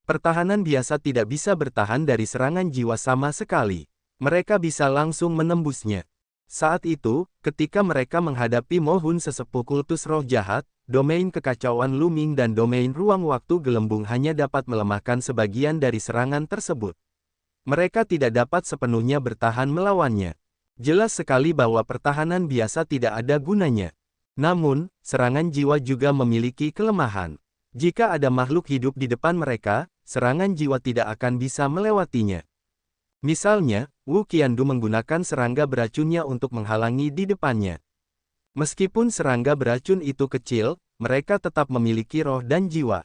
Pertahanan biasa tidak bisa bertahan dari serangan jiwa sama sekali. Mereka bisa langsung menembusnya. Saat itu, ketika mereka menghadapi Mohun sesepuh kultus roh jahat, domain kekacauan Luming dan domain ruang waktu gelembung hanya dapat melemahkan sebagian dari serangan tersebut. Mereka tidak dapat sepenuhnya bertahan melawannya. Jelas sekali bahwa pertahanan biasa tidak ada gunanya. Namun, serangan jiwa juga memiliki kelemahan. Jika ada makhluk hidup di depan mereka, serangan jiwa tidak akan bisa melewatinya. Misalnya, Wu Qiandu menggunakan serangga beracunnya untuk menghalangi di depannya. Meskipun serangga beracun itu kecil, mereka tetap memiliki roh dan jiwa.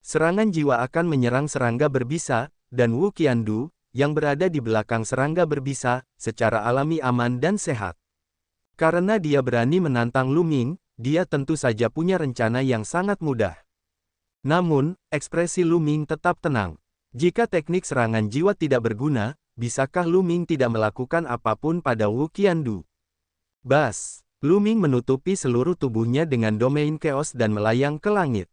Serangan jiwa akan menyerang serangga berbisa, dan Wu Qiandu, yang berada di belakang serangga berbisa, secara alami aman dan sehat. Karena dia berani menantang Luming, dia tentu saja punya rencana yang sangat mudah. Namun, ekspresi Luming tetap tenang. Jika teknik serangan jiwa tidak berguna, bisakah Luming tidak melakukan apapun pada Wu Qiandu? Bas! Luming menutupi seluruh tubuhnya dengan domain chaos dan melayang ke langit.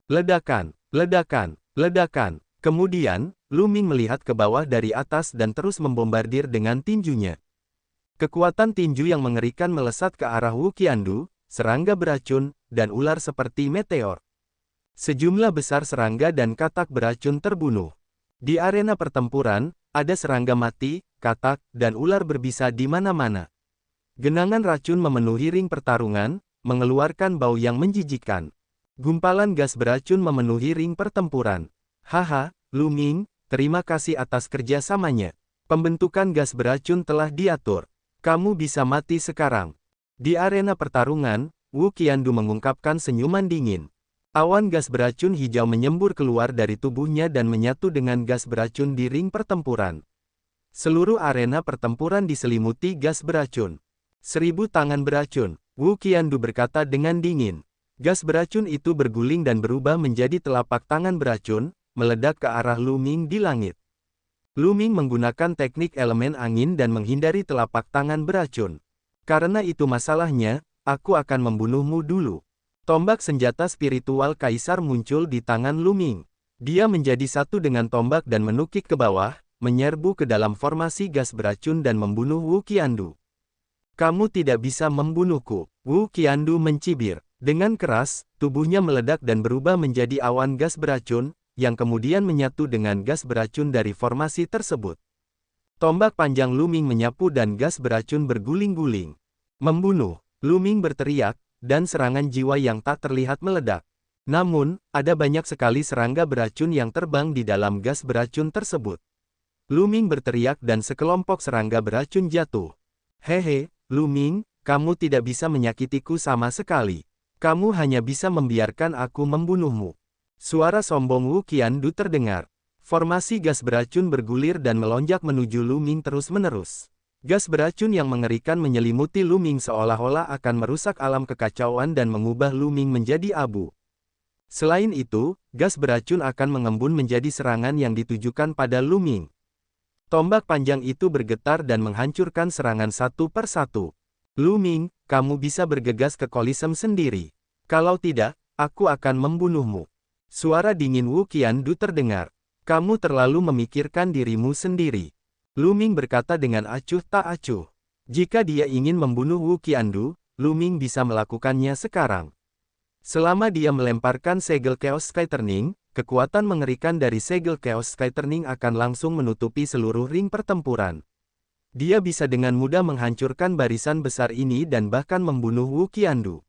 Ledakan, ledakan, ledakan. Kemudian, Luming melihat ke bawah dari atas dan terus membombardir dengan tinjunya. Kekuatan tinju yang mengerikan melesat ke arah Wu Qiandu, serangga beracun, dan ular seperti meteor. Sejumlah besar serangga dan katak beracun terbunuh. Di arena pertempuran, ada serangga mati, katak, dan ular berbisa di mana-mana. Genangan racun memenuhi ring pertarungan, mengeluarkan bau yang menjijikkan. Gumpalan gas beracun memenuhi ring pertempuran. Haha, Luming, terima kasih atas kerjasamanya. Pembentukan gas beracun telah diatur. Kamu bisa mati sekarang. Di arena pertarungan, Wu Qiandu mengungkapkan senyuman dingin. Awan gas beracun hijau menyembur keluar dari tubuhnya dan menyatu dengan gas beracun di ring pertempuran. Seluruh arena pertempuran diselimuti gas beracun. 1000 tangan beracun, Wu Qiandu berkata dengan dingin. Gas beracun itu berguling dan berubah menjadi telapak tangan beracun, meledak ke arah Luming di langit. Luming menggunakan teknik elemen angin dan menghindari telapak tangan beracun. Karena itu masalahnya, aku akan membunuhmu dulu. Tombak senjata spiritual kaisar muncul di tangan Luming. Dia menjadi satu dengan tombak dan menukik ke bawah, menyerbu ke dalam formasi gas beracun dan membunuh Wu Qiandu. Kamu tidak bisa membunuhku, Wu Qiandu mencibir. Dengan keras, tubuhnya meledak dan berubah menjadi awan gas beracun, yang kemudian menyatu dengan gas beracun dari formasi tersebut. Tombak panjang Luming menyapu dan gas beracun berguling-guling. Membunuh, Luming berteriak, dan serangan jiwa yang tak terlihat meledak. Namun, ada banyak sekali serangga beracun yang terbang di dalam gas beracun tersebut. Luming berteriak dan sekelompok serangga beracun jatuh. Hehe, Luming, kamu tidak bisa menyakitiku sama sekali. Kamu hanya bisa membiarkan aku membunuhmu. Suara sombong Wu Qiandu terdengar. Formasi gas beracun bergulir dan melonjak menuju Luming terus-menerus. Gas beracun yang mengerikan menyelimuti Luming seolah-olah akan merusak alam kekacauan dan mengubah Luming menjadi abu. Selain itu, gas beracun akan mengembun menjadi serangan yang ditujukan pada Luming. Tombak panjang itu bergetar dan menghancurkan serangan satu per satu. Luming, kamu bisa bergegas ke Kolisem sendiri. Kalau tidak, aku akan membunuhmu. Suara dingin Wu Qiandu terdengar. Kamu terlalu memikirkan dirimu sendiri. Luming berkata dengan acuh tak acuh. Jika dia ingin membunuh Wu Qiandu, Luming bisa melakukannya sekarang. Selama dia melemparkan segel Chaos Sky Turning, kekuatan mengerikan dari segel Chaos Sky Turning akan langsung menutupi seluruh ring pertempuran. Dia bisa dengan mudah menghancurkan barisan besar ini dan bahkan membunuh Wu Qiandu.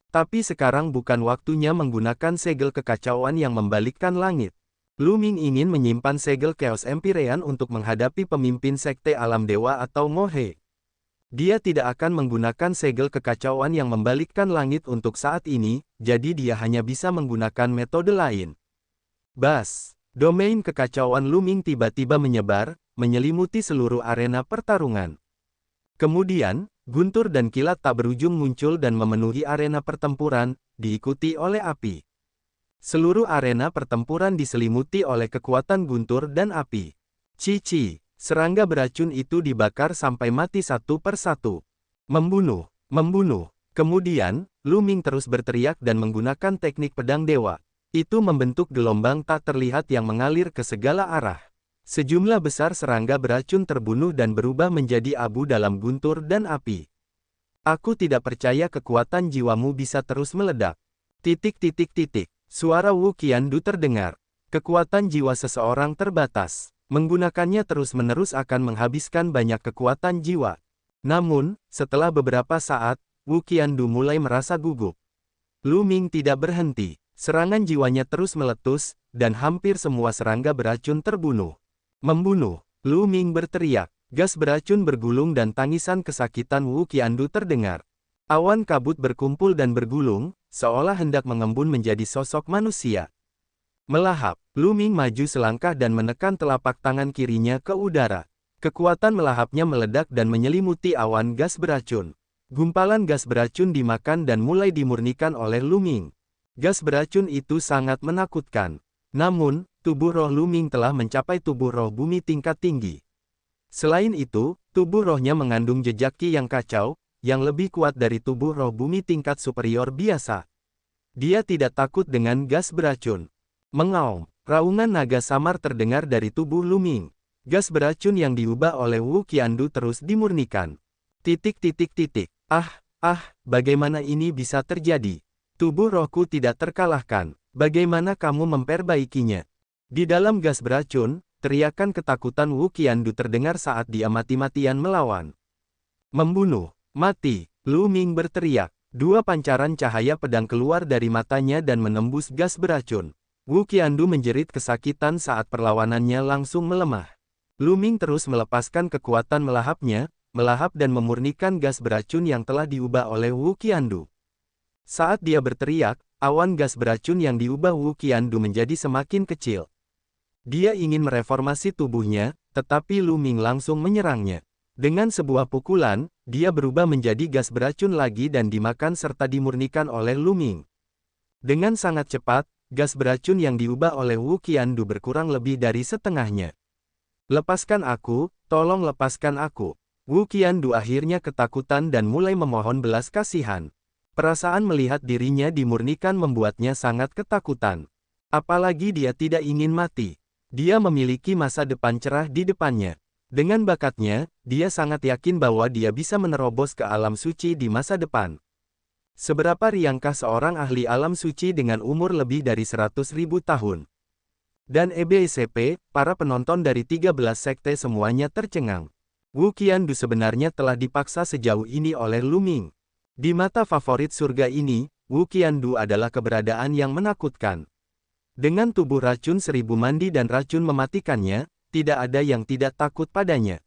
Tapi sekarang bukan waktunya menggunakan segel kekacauan yang membalikkan langit. Luming ingin menyimpan segel Chaos Empyrean untuk menghadapi pemimpin sekte alam dewa atau Mohe. Dia tidak akan menggunakan segel kekacauan yang membalikkan langit untuk saat ini, jadi dia hanya bisa menggunakan metode lain. Bas! Domain kekacauan Luming tiba-tiba menyebar, menyelimuti seluruh arena pertarungan. Kemudian, guntur dan kilat tak berujung muncul dan memenuhi arena pertempuran, diikuti oleh api. Seluruh arena pertempuran diselimuti oleh kekuatan guntur dan api. Cici, serangga beracun itu dibakar sampai mati satu per satu. Membunuh, membunuh. Kemudian, Luming terus berteriak dan menggunakan teknik pedang dewa. Itu membentuk gelombang tak terlihat yang mengalir ke segala arah. Sejumlah besar serangga beracun terbunuh dan berubah menjadi abu dalam guntur dan api. Aku tidak percaya kekuatan jiwamu bisa terus meledak. Suara Wu Qiandu terdengar. Kekuatan jiwa seseorang terbatas. Menggunakannya terus-menerus akan menghabiskan banyak kekuatan jiwa. Namun, setelah beberapa saat, Wu Qiandu mulai merasa gugup. Lu Ming tidak berhenti. Serangan jiwanya terus meletus, dan hampir semua serangga beracun terbunuh. Membunuh. Lu Ming berteriak. Gas beracun bergulung dan tangisan kesakitan Wu Qiandu terdengar. Awan kabut berkumpul dan bergulung, seolah hendak mengembun menjadi sosok manusia. Melahap. Lu Ming maju selangkah dan menekan telapak tangan kirinya ke udara. Kekuatan melahapnya meledak dan menyelimuti awan gas beracun. Gumpalan gas beracun dimakan dan mulai dimurnikan oleh Lu Ming. Gas beracun itu sangat menakutkan. Namun, tubuh roh Lu Ming telah mencapai tubuh roh bumi tingkat tinggi. Selain itu, tubuh rohnya mengandung jejak Qi yang kacau, yang lebih kuat dari tubuh roh bumi tingkat superior biasa. Dia tidak takut dengan gas beracun. Mengaum, raungan naga samar terdengar dari tubuh Lu Ming. Gas beracun yang diubah oleh Wu Qiandu terus dimurnikan. Bagaimana ini bisa terjadi? Tubuh rohku tidak terkalahkan. Bagaimana kamu memperbaikinya? Di dalam gas beracun, teriakan ketakutan Wu Qiandu terdengar saat dia mati-matian melawan. Membunuh, mati, Lu Ming berteriak. Dua pancaran cahaya pedang keluar dari matanya dan menembus gas beracun. Wu Qiandu menjerit kesakitan saat perlawanannya langsung melemah. Lu Ming terus melepaskan kekuatan melahapnya, melahap dan memurnikan gas beracun yang telah diubah oleh Wu Qiandu. Saat dia berteriak, awan gas beracun yang diubah Wu Qiandu menjadi semakin kecil. Dia ingin mereformasi tubuhnya, tetapi Lu Ming langsung menyerangnya. Dengan sebuah pukulan, dia berubah menjadi gas beracun lagi dan dimakan serta dimurnikan oleh Lu Ming. Dengan sangat cepat, gas beracun yang diubah oleh Wu Qiandu berkurang lebih dari setengahnya. Lepaskan aku, tolong lepaskan aku. Wu Qiandu akhirnya ketakutan dan mulai memohon belas kasihan. Perasaan melihat dirinya dimurnikan membuatnya sangat ketakutan. Apalagi dia tidak ingin mati. Dia memiliki masa depan cerah di depannya. Dengan bakatnya, dia sangat yakin bahwa dia bisa menerobos ke alam suci di masa depan. Seberapa riangkah seorang ahli alam suci dengan umur lebih dari 100.000 tahun? Dan EBSP, para penonton dari 13 sekte semuanya tercengang. Wu Qiandu sebenarnya telah dipaksa sejauh ini oleh Lu Ming. Di mata favorit surga ini, Wu Qiandu adalah keberadaan yang menakutkan. Dengan tubuh racun 1000 mandi dan racun mematikannya, tidak ada yang tidak takut padanya.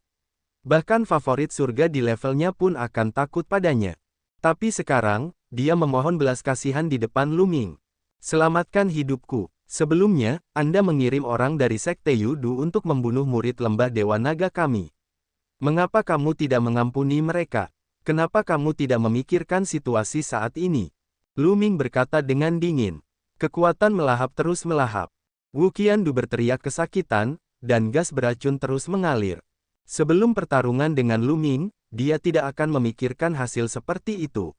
Bahkan favorit surga di levelnya pun akan takut padanya. Tapi sekarang, dia memohon belas kasihan di depan Lu Ming. Selamatkan hidupku. Sebelumnya, Anda mengirim orang dari Sekte Yudu untuk membunuh murid lembah Dewa Naga kami. Mengapa kamu tidak mengampuni mereka? Kenapa kamu tidak memikirkan situasi saat ini? Lu Ming berkata dengan dingin. Kekuatan melahap terus melahap. Wu Qiandu berteriak kesakitan, dan gas beracun terus mengalir. Sebelum pertarungan dengan Lu Ming, dia tidak akan memikirkan hasil seperti itu.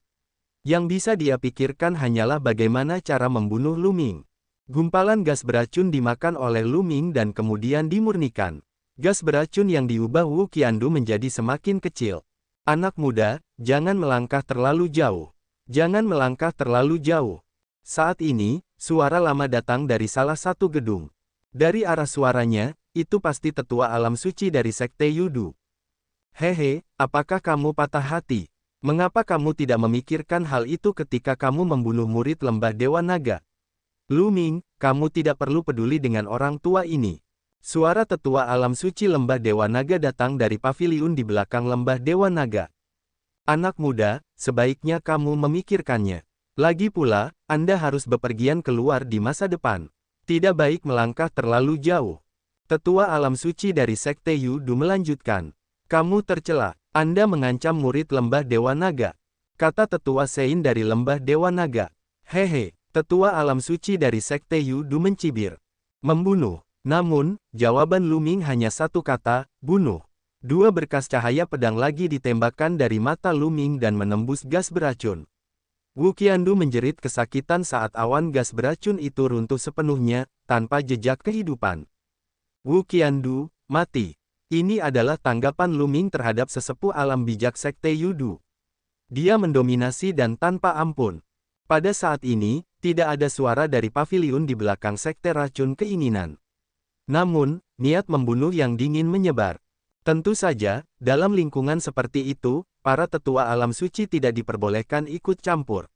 Yang bisa dia pikirkan hanyalah bagaimana cara membunuh Lu Ming. Gumpalan gas beracun dimakan oleh Lu Ming dan kemudian dimurnikan. Gas beracun yang diubah Wu Qiandu menjadi semakin kecil. Anak muda, jangan melangkah terlalu jauh. Jangan melangkah terlalu jauh. Saat ini, suara lama datang dari salah satu gedung. Dari arah suaranya, itu pasti tetua alam suci dari Sekte Yudu. Hehe, apakah kamu patah hati? Mengapa kamu tidak memikirkan hal itu ketika kamu membunuh murid lembah Dewa Naga? Lu Ming, kamu tidak perlu peduli dengan orang tua ini. Suara tetua alam suci lembah Dewa Naga datang dari paviliun di belakang lembah Dewa Naga. Anak muda, sebaiknya kamu memikirkannya. Lagi pula, Anda harus bepergian keluar di masa depan. Tidak baik melangkah terlalu jauh. Tetua alam suci dari Sekte Yudu melanjutkan. Kamu tercela, Anda mengancam murid lembah Dewa Naga. Kata tetua Sein dari lembah Dewa Naga. Hehe, tetua alam suci dari Sekte Yudu mencibir. Membunuh. Namun, jawaban Lu Ming hanya satu kata, bunuh. Dua berkas cahaya pedang lagi ditembakkan dari mata Lu Ming dan menembus gas beracun. Wu Qiandu menjerit kesakitan saat awan gas beracun itu runtuh sepenuhnya, tanpa jejak kehidupan. Wu Qiandu, mati. Ini adalah tanggapan Lu Ming terhadap sesepuh alam bijak Sekte Yudu. Dia mendominasi dan tanpa ampun. Pada saat ini, tidak ada suara dari paviliun di belakang Sekte Racun Keinginan. Namun, niat membunuh yang dingin menyebar. Tentu saja, dalam lingkungan seperti itu, para tetua alam suci tidak diperbolehkan ikut campur.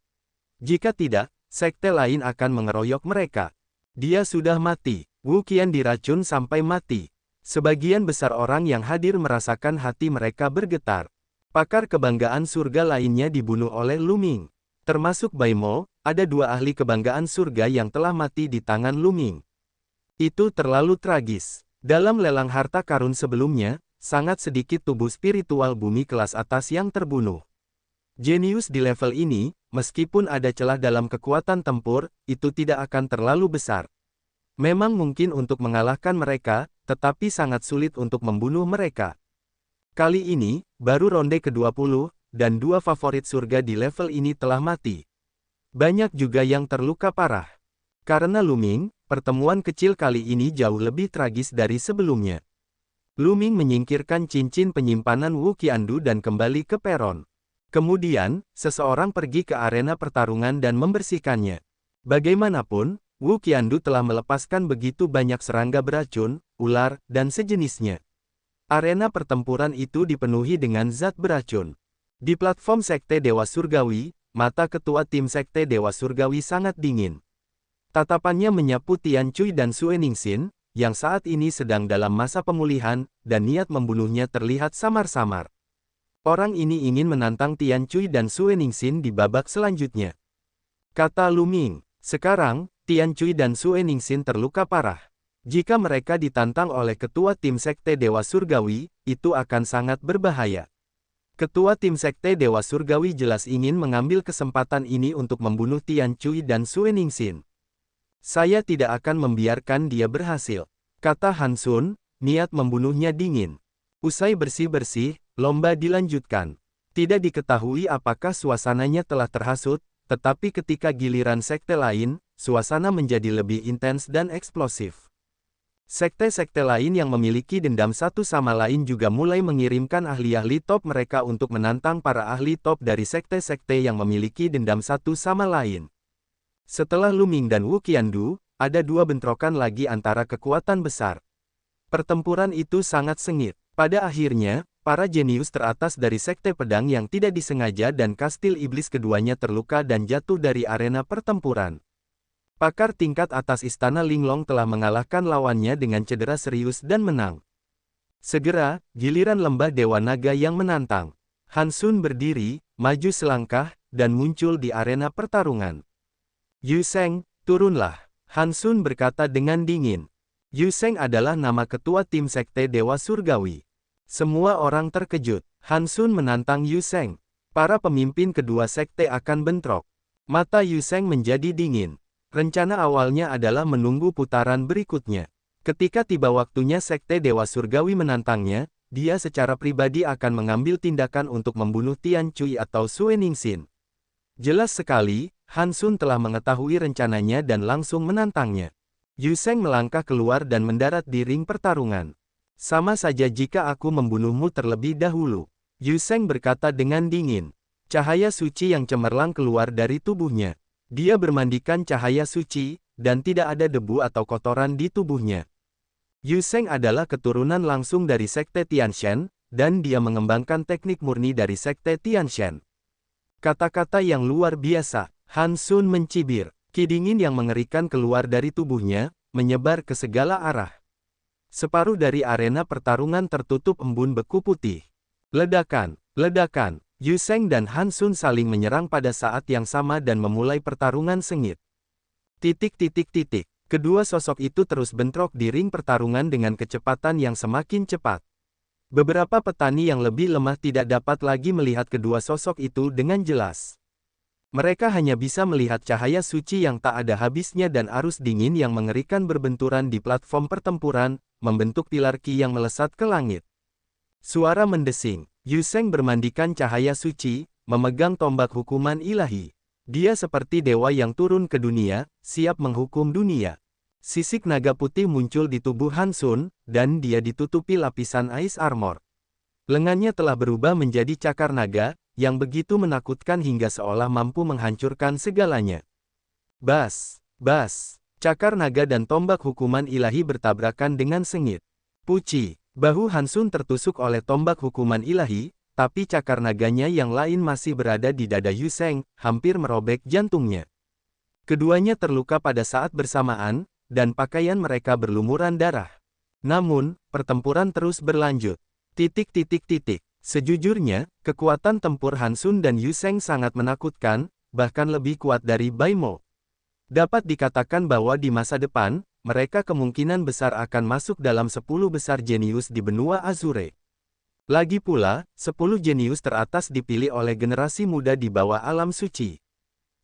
Jika tidak, sekte lain akan mengeroyok mereka. Dia sudah mati. Wu Qian diracun sampai mati. Sebagian besar orang yang hadir merasakan hati mereka bergetar. Pakar kebanggaan surga lainnya dibunuh oleh Lu Ming. Termasuk Bai Mo, ada 2 ahli kebanggaan surga yang telah mati di tangan Lu Ming. Itu terlalu tragis. Dalam lelang harta karun sebelumnya, sangat sedikit tubuh spiritual bumi kelas atas yang terbunuh. Jenius di level ini, meskipun ada celah dalam kekuatan tempur, itu tidak akan terlalu besar. Memang mungkin untuk mengalahkan mereka, tetapi sangat sulit untuk membunuh mereka. Kali ini, baru ronde ke-20, dan 2 favorit surga di level ini telah mati. Banyak juga yang terluka parah. Karena Lu Ming, pertemuan kecil kali ini jauh lebih tragis dari sebelumnya. Lu Ming menyingkirkan cincin penyimpanan Wu Qiandu dan kembali ke peron. Kemudian, seseorang pergi ke arena pertarungan dan membersihkannya. Bagaimanapun, Wu Qiandu telah melepaskan begitu banyak serangga beracun, ular, dan sejenisnya. Arena pertempuran itu dipenuhi dengan zat beracun. Di platform Sekte Dewa Surgawi, mata ketua tim Sekte Dewa Surgawi sangat dingin. Tatapannya menyapu Tian Cui dan Sue Ningxin, yang saat ini sedang dalam masa pemulihan, dan niat membunuhnya terlihat samar-samar. Orang ini ingin menantang Tian Cui dan Sue Ningxin di babak selanjutnya. Kata Lu Ming, sekarang, Tian Cui dan Sue Ningxin terluka parah. Jika mereka ditantang oleh ketua tim Sekte Dewa Surgawi, itu akan sangat berbahaya. Ketua tim Sekte Dewa Surgawi jelas ingin mengambil kesempatan ini untuk membunuh Tian Cui dan Sue Ningxin. Saya tidak akan membiarkan dia berhasil, kata Han Sun, niat membunuhnya dingin. Usai bersih-bersih, lomba dilanjutkan. Tidak diketahui apakah suasananya telah terhasut, tetapi ketika giliran sekte lain, suasana menjadi lebih intens dan eksplosif. Sekte-sekte lain yang memiliki dendam satu sama lain juga mulai mengirimkan ahli-ahli top mereka untuk menantang para ahli top dari sekte-sekte yang memiliki dendam satu sama lain. Setelah Lu Ming dan Wu Qiandu, ada 2 bentrokan lagi antara kekuatan besar. Pertempuran itu sangat sengit. Pada akhirnya, para jenius teratas dari Sekte Pedang yang tidak disengaja dan kastil iblis keduanya terluka dan jatuh dari arena pertempuran. Pakar tingkat atas Istana Linglong telah mengalahkan lawannya dengan cedera serius dan menang. Segera, giliran lembah Dewa Naga yang menantang. Han Sun berdiri, maju selangkah, dan muncul di arena pertarungan. Yu Sheng, turunlah. Han Sun berkata dengan dingin. Yu Sheng adalah nama ketua tim Sekte Dewa Surgawi. Semua orang terkejut. Han Sun menantang Yu Sheng. Para pemimpin kedua sekte akan bentrok. Mata Yu Sheng menjadi dingin. Rencana awalnya adalah menunggu putaran berikutnya. Ketika tiba waktunya Sekte Dewa Surgawi menantangnya, dia secara pribadi akan mengambil tindakan untuk membunuh Tian Cui atau Sue Ningxin. Jelas sekali, Han Sun telah mengetahui rencananya dan langsung menantangnya. Yu Sheng melangkah keluar dan mendarat di ring pertarungan. Sama saja jika aku membunuhmu terlebih dahulu. Yu Sheng berkata dengan dingin. Cahaya suci yang cemerlang keluar dari tubuhnya. Dia bermandikan cahaya suci, dan tidak ada debu atau kotoran di tubuhnya. Yu Sheng adalah keturunan langsung dari Sekte Tianshan, dan dia mengembangkan teknik murni dari Sekte Tianshan. Kata-kata yang luar biasa. Han Sun mencibir. Ki dingin yang mengerikan keluar dari tubuhnya, menyebar ke segala arah. Separuh dari arena pertarungan tertutup embun beku putih. Ledakan, ledakan. Yu Sheng dan Han Sun saling menyerang pada saat yang sama dan memulai pertarungan sengit. Kedua sosok itu terus bentrok di ring pertarungan dengan kecepatan yang semakin cepat. Beberapa petani yang lebih lemah tidak dapat lagi melihat kedua sosok itu dengan jelas. Mereka hanya bisa melihat cahaya suci yang tak ada habisnya dan arus dingin yang mengerikan berbenturan di platform pertempuran, membentuk pilar ki yang melesat ke langit. Suara mendesing. Yu Sheng bermandikan cahaya suci, memegang tombak hukuman ilahi. Dia seperti dewa yang turun ke dunia, siap menghukum dunia. Sisik naga putih muncul di tubuh Han Sun, dan dia ditutupi lapisan Ice Armor. Lengannya telah berubah menjadi cakar naga, yang begitu menakutkan hingga seolah mampu menghancurkan segalanya. Bas! Bas! Cakar naga dan tombak hukuman ilahi bertabrakan dengan sengit. Puci! Bahu Han Sun tertusuk oleh tombak hukuman ilahi, tapi cakar naganya yang lain masih berada di dada Yu Sheng, hampir merobek jantungnya. Keduanya terluka pada saat bersamaan, dan pakaian mereka berlumuran darah. Namun, pertempuran terus berlanjut. Sejujurnya, kekuatan tempur Han Sun dan Yu Sheng sangat menakutkan, bahkan lebih kuat dari Bai Mo. Dapat dikatakan bahwa di masa depan, mereka kemungkinan besar akan masuk dalam 10 besar jenius di benua Azure. Lagi pula, 10 jenius teratas dipilih oleh generasi muda di bawah alam suci.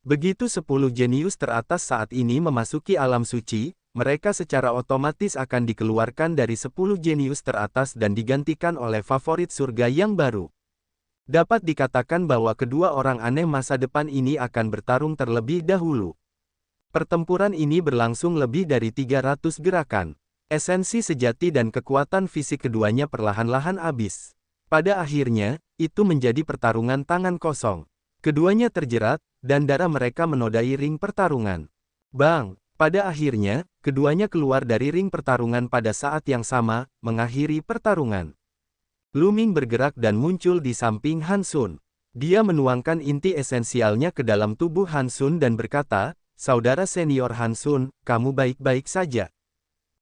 Begitu 10 jenius teratas saat ini memasuki alam suci, mereka secara otomatis akan dikeluarkan dari 10 jenius teratas dan digantikan oleh favorit surga yang baru. Dapat dikatakan bahwa kedua orang aneh masa depan ini akan bertarung terlebih dahulu. Pertempuran ini berlangsung lebih dari 300 gerakan. Esensi sejati dan kekuatan fisik keduanya perlahan-lahan habis. Pada akhirnya, itu menjadi pertarungan tangan kosong. Keduanya terjerat, dan darah mereka menodai ring pertarungan. Bang! Pada akhirnya, keduanya keluar dari ring pertarungan pada saat yang sama, mengakhiri pertarungan. Lu Ming bergerak dan muncul di samping Han Sun. Dia menuangkan inti esensialnya ke dalam tubuh Han Sun dan berkata, "Saudara senior Han Sun, kamu baik-baik saja.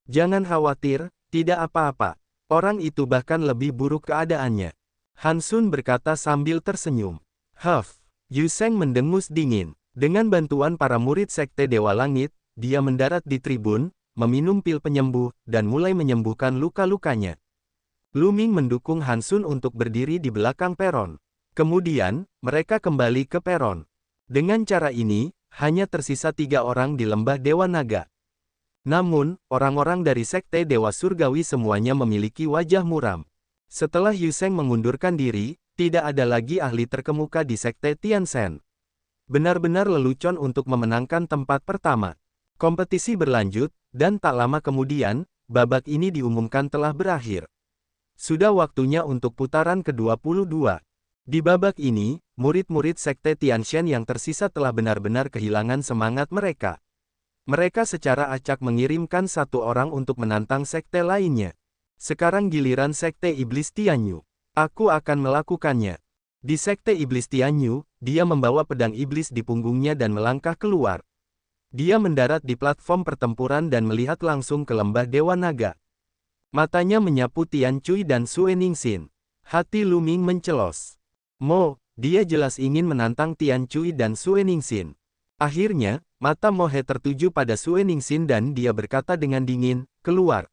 Jangan khawatir, tidak apa-apa. Orang itu bahkan lebih buruk keadaannya." Han Sun berkata sambil tersenyum. "Huff." Yu Sheng mendengus dingin. Dengan bantuan para murid Sekte Dewa Langit, dia mendarat di tribun, meminum pil penyembuh, dan mulai menyembuhkan luka-lukanya. Lu Ming mendukung Han Sun untuk berdiri di belakang peron. Kemudian, mereka kembali ke peron. Dengan cara ini, hanya tersisa 3 orang di lembah Dewa Naga. Namun, orang-orang dari Sekte Dewa Surgawi semuanya memiliki wajah muram. Setelah Yu Sheng mengundurkan diri, tidak ada lagi ahli terkemuka di Sekte Tianzhen. Benar-benar lelucon untuk memenangkan tempat pertama. Kompetisi berlanjut, dan tak lama kemudian, babak ini diumumkan telah berakhir. Sudah waktunya untuk putaran ke-22. Di babak ini, murid-murid Sekte Tianzhen yang tersisa telah benar-benar kehilangan semangat mereka. Mereka secara acak mengirimkan 1 orang untuk menantang sekte lainnya. Sekarang giliran Sekte Iblis Tianyu. Aku akan melakukannya. Di Sekte Iblis Tianyu, dia membawa pedang iblis di punggungnya dan melangkah keluar. Dia mendarat di platform pertempuran dan melihat langsung ke lembah Dewa Naga. Matanya menyapu Tian Cui dan Sue Ningxin. Hati Lu Ming mencelos. Dia jelas ingin menantang Tian Cui dan Sue Ningxin. Akhirnya, mata Mo He tertuju pada Sue Ningxin dan dia berkata dengan dingin, "Keluar.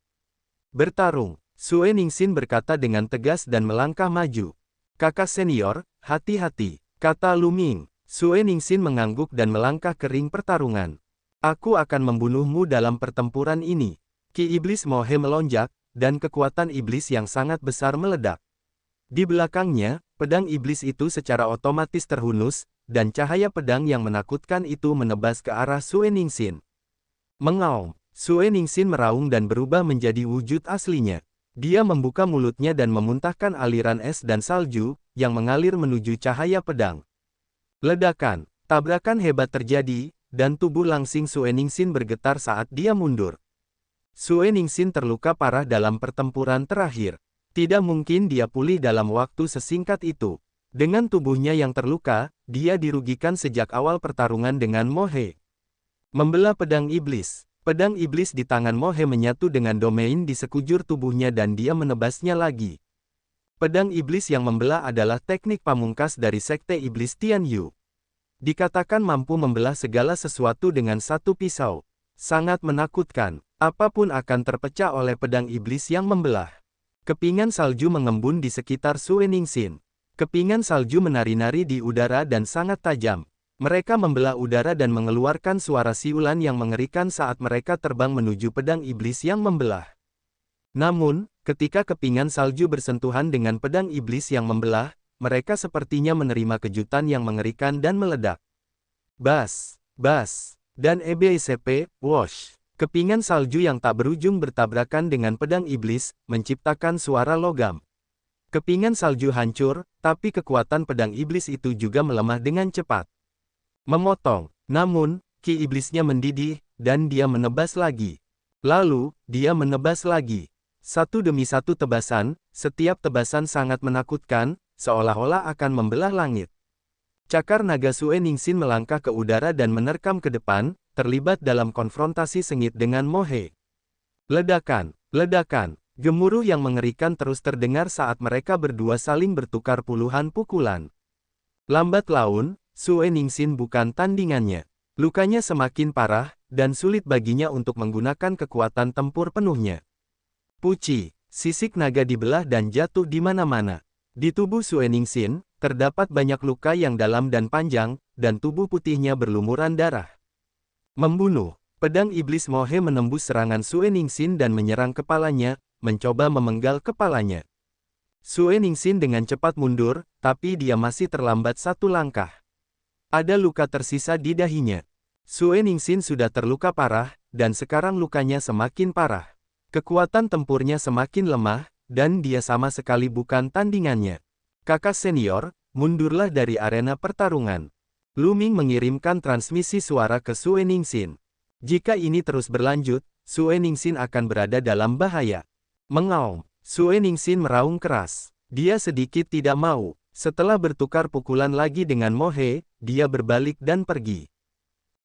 Bertarung." Sue Ningxin berkata dengan tegas dan melangkah maju. "Kakak senior, hati-hati," kata Lu Ming. Sue Ningxin mengangguk dan melangkah ke ring pertarungan. "Aku akan membunuhmu dalam pertempuran ini." Ki iblis Mo He melonjak, dan kekuatan iblis yang sangat besar meledak. Di belakangnya, pedang iblis itu secara otomatis terhunus, dan cahaya pedang yang menakutkan itu menebas ke arah Sue Ningxin. Mengaum, Sue Ningxin meraung dan berubah menjadi wujud aslinya. Dia membuka mulutnya dan memuntahkan aliran es dan salju, yang mengalir menuju cahaya pedang. Ledakan, tabrakan hebat terjadi, dan tubuh langsing Sue Ningxin bergetar saat dia mundur. Sue Ningxin terluka parah dalam pertempuran terakhir. Tidak mungkin dia pulih dalam waktu sesingkat itu. Dengan tubuhnya yang terluka, dia dirugikan sejak awal pertarungan dengan Mo He. Membelah pedang iblis. Pedang iblis di tangan Mo He menyatu dengan domain di sekujur tubuhnya dan dia menebasnya lagi. Pedang iblis yang membelah adalah teknik pamungkas dari Sekte Iblis Tianyu. Dikatakan mampu membelah segala sesuatu dengan satu pisau. Sangat menakutkan. Apapun akan terpecah oleh pedang iblis yang membelah. Kepingan salju mengembun di sekitar Sue Ningxin. Kepingan salju menari-nari di udara dan sangat tajam. Mereka membelah udara dan mengeluarkan suara siulan yang mengerikan saat mereka terbang menuju pedang iblis yang membelah. Namun, ketika kepingan salju bersentuhan dengan pedang iblis yang membelah, mereka sepertinya menerima kejutan yang mengerikan dan meledak. Bas, bas, dan EBSP, wosh. Kepingan salju yang tak berujung bertabrakan dengan pedang iblis, menciptakan suara logam. Kepingan salju hancur, tapi kekuatan pedang iblis itu juga melemah dengan cepat. Memotong, namun, ki iblisnya mendidih, dan dia menebas lagi. Lalu, dia menebas lagi. Satu demi satu tebasan, setiap tebasan sangat menakutkan, seolah-olah akan membelah langit. Cakar naga Sue Ningsin melangkah ke udara dan menerkam ke depan, terlibat dalam konfrontasi sengit dengan Mohe. Ledakan, ledakan, gemuruh yang mengerikan terus terdengar saat mereka berdua saling bertukar puluhan pukulan. Lambat laun, Sue Ningsin bukan tandingannya. Lukanya semakin parah, dan sulit baginya untuk menggunakan kekuatan tempur penuhnya. Puci, sisik naga dibelah dan jatuh di mana-mana. Di tubuh Sue Ningsin, terdapat banyak luka yang dalam dan panjang, dan tubuh putihnya berlumuran darah. Membunuh, pedang iblis Mohe menembus serangan Sue Ningsin dan menyerang kepalanya, mencoba memenggal kepalanya. Sue Ningsin dengan cepat mundur, tapi dia masih terlambat satu langkah. Ada luka tersisa di dahinya. Sue Ningsin sudah terluka parah, dan sekarang lukanya semakin parah. Kekuatan tempurnya semakin lemah, dan dia sama sekali bukan tandingannya. Kakak senior, mundurlah dari arena pertarungan. Lu Ming mengirimkan transmisi suara ke Sue Ningsin. Jika ini terus berlanjut, Sue Ningsin akan berada dalam bahaya. Mengaum, Sue Ningsin meraung keras. Dia sedikit tidak mau. Setelah bertukar pukulan lagi dengan Mohe, dia berbalik dan pergi.